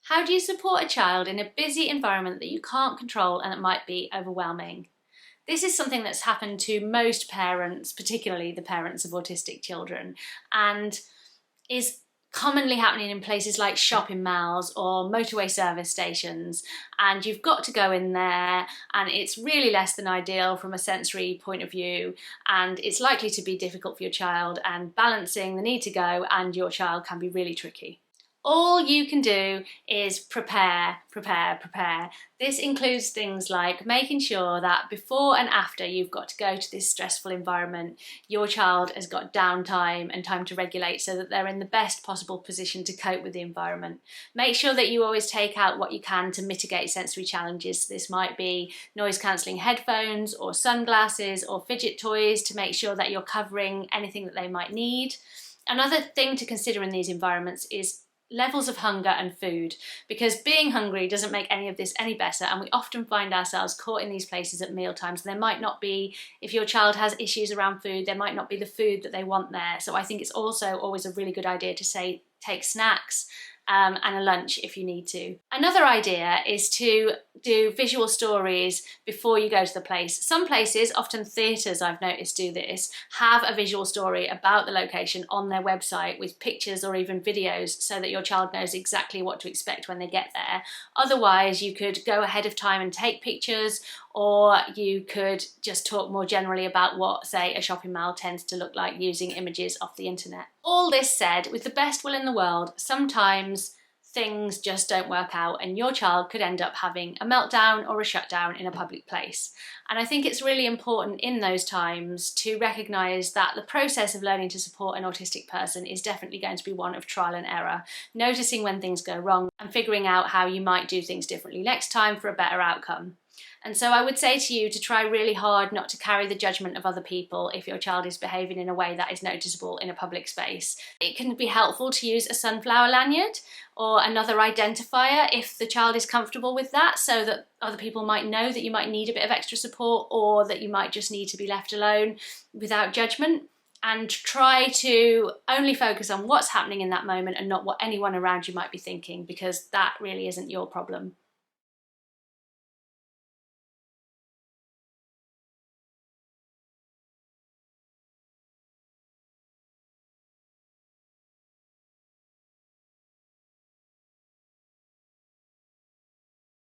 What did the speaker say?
How do you support a child in a busy environment that you can't control and it might be overwhelming? This is something that's happened to most parents, particularly the parents of autistic children, and is commonly happening in places like shopping malls or motorway service stations. And you've got to go in there, and it's really less than ideal from a sensory point of view, and it's likely to be difficult for your child, and balancing the need to go and your child can be really tricky. All you can do is prepare, prepare, prepare. This includes things like making sure that before and after you've got to go to this stressful environment, your child has got downtime and time to regulate so that they're in the best possible position to cope with the environment. Make sure that you always take out what you can to mitigate sensory challenges. This might be noise cancelling headphones or sunglasses or fidget toys to make sure that you're covering anything that they might need. Another thing to consider in these environments is levels of hunger and food, because being hungry doesn't make any of this any better, and we often find ourselves caught in these places at meal times. There might not be, if your child has issues around food, there might not be the food that they want there. So I think it's also always a really good idea to say take snacks and a lunch if you need to. Another idea is to do visual stories before you go to the place. Some places, often theatres I've noticed do this, have a visual story about the location on their website with pictures or even videos so that your child knows exactly what to expect when they get there. Otherwise, you could go ahead of time and take pictures, or you could just talk more generally about what, say, a shopping mall tends to look like using images off the internet. All this said, with the best will in the world, sometimes things just don't work out and your child could end up having a meltdown or a shutdown in a public place. And I think it's really important in those times to recognise that the process of learning to support an autistic person is definitely going to be one of trial and error, noticing when things go wrong and figuring out how you might do things differently next time for a better outcome. And so I would say to you to try really hard not to carry the judgment of other people if your child is behaving in a way that is noticeable in a public space. It can be helpful to use a sunflower lanyard or another identifier if the child is comfortable with that, so that other people might know that you might need a bit of extra support or that you might just need to be left alone without judgment. And try to only focus on what's happening in that moment and not what anyone around you might be thinking, because that really isn't your problem.